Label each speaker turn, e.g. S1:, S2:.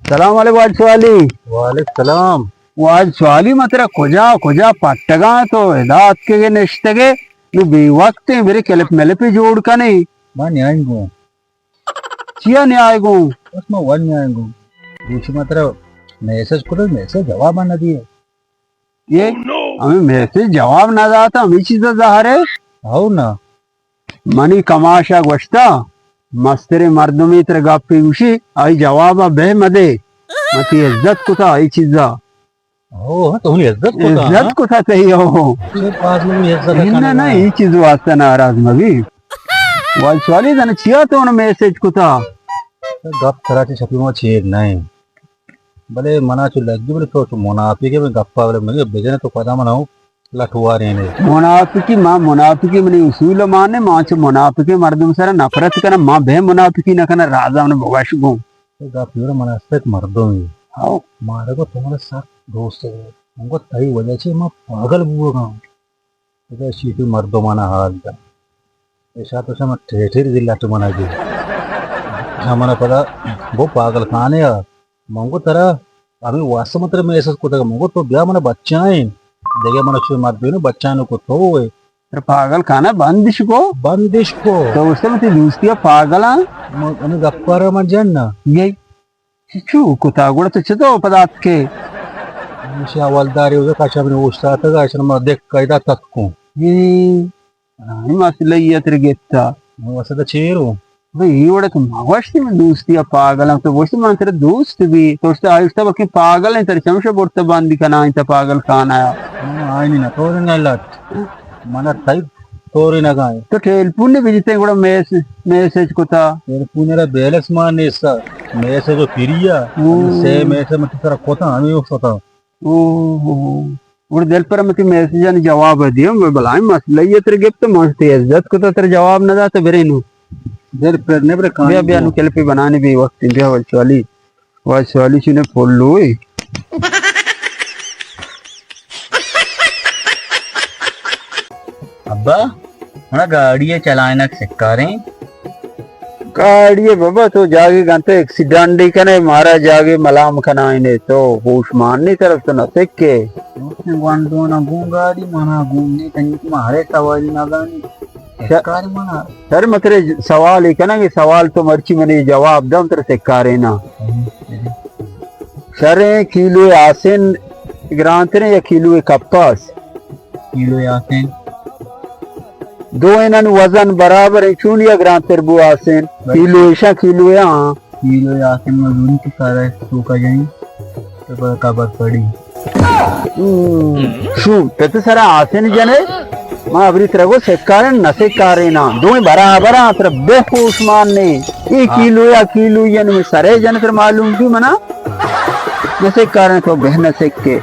S1: सलाम वालेकुम was Swally
S2: वालेकुम सलाम.
S1: वाज स्वाली मत खुजा खुजा पट्टगा तो दात के नेश्तगे नु बेवक्त मेरे केलप मेलपे जोड़ कने
S2: मैं न्यायगो.
S1: चिया ने आएगो
S2: बस मैं वन न्यायगो. पूछ मात्र मैसेज करो मैसेज जवाब आना दिए.
S1: ये हमें मैसेज जवाब ना दाता हमें चीज ज़ाहरे
S2: आओ ना.
S1: मनी कमाशा गोश्ता मस्तरे मर्दमी तर गप्पी उशी आई जवाब बे मदे मती इज्जत कुता आई चीजा
S2: आओ तुम्हें इज्जत को था.
S1: इज्जत कुता चाहिए हो
S2: ये पास में इज्जत
S1: इन्ना ना ये चीज वास्ता नाराज मगी वाल स्वाली दन चिया तो न मैसेज कुता
S2: गप कराची छपी में छेड़ नहीं. भले मना चु लग बोले तो मुनाफी के में गप्पा वाले मुझे बेजने तो पता मनाऊं लठुआ रहे ने.
S1: मुनाफिकी मां मुनाफिकी मनी उसूल माने मां च मुनाफिकी मर्दम सर नफरत करना मां बे मुनाफिकी न करना राजा ने बगाश गो
S2: तो गप योर मनस्थित मर्दों में
S1: आओ
S2: मारे को तुम्हारे साथ दोस्त है हमको तई वजह से मैं पागल बुआ गाऊं. तो सीटी मर्दों माना हाल का ऐसा तो सब ठेठेर जिला तो मना दी हमारा पता वो पागल खाने है मंगो तरह अभी वास्तव में तेरे में ऐसा कुछ मंगो तो ब्याह मना बच्चा है देखे मना छुए मार दियो ना बच्चा ने को तो है
S1: तर पागल खाना बंदिश को तो उससे मत दूसतिया पागला
S2: उन्हें गप्पा रहा मत जानना
S1: ये चू कुता गुड़ तो चतो पदार्थ के
S2: मुझे हवालदारी हो काशा अपने उस्ताद था काशा मैं देख कैदा तक को
S1: ये रानी मसला ये तेरे गेता
S2: वैसे तो चेहरो
S1: भाई ये बड़ा तुम मगवश्ती में दोस्ती पागल तो वैसे मन तेरे दोस्त भी तो उससे आयुष्ता बाकी पागल है तेरे चमशे बोलते बांधी का ना इतना पागल खान आया
S2: आई नहीं ना तोरे ना लट मना ताई तोरे ना गाय
S1: तो टेल पुण्य भी जितने गुड़ा मैसेज को था
S2: तेरे पुण्य रा बैलेंस मारने सा मैसेज जो पिरिया से मैसेज में तेरा कोता हमें उस होता
S1: ओहो और दिल पर मत मैसेज ने जवाब दियो मैं भलाई मसला ये तेरे गिफ्ट मस्ती इज्जत को तो तेरे जवाब ना दाता बेरे नु
S2: दिल पर ने पर
S1: बिया बिया नु केल पे बनाने भी वक्त बिया वाली चुने फोल लो
S2: अब्बा हमारा गाड़ी चलाना सिक्का रहे
S1: गाड़ी बाबा तो जागे गंते एक्सीडेंट ही कने मारा जागे मलाम खनाइने तो होश मारनी तरफ तो न सिक्के
S2: वांडो ना गूं गाड़ी मना घूमने कहीं तुम्हारे सवारी ना गानी कार मना
S1: सर मतरे सवाल ही कना कि सवाल तो मर्ची मने जवाब दम तरह से कारे ना सरे किलो आसिन ग्रांतरे या किलो कपास
S2: किलो आसिन
S1: दो इन्हन वजन बराबर है चूनिया ग्रांतर बु आसिन किलो ऐसा किलो है हाँ
S2: किलो आसिन में दूनी की सारा तो का जाएं तो पर काबर पड़ी
S1: शू तो सारा आसिन जने मां अबरी तरह को सेकारे न सेकारे ना दो बराबर आ तर बेहोश मारने एक किलो या किलो ये न सरे जन तर मालूम क्यों मना न सेकारे तो बहन सेक के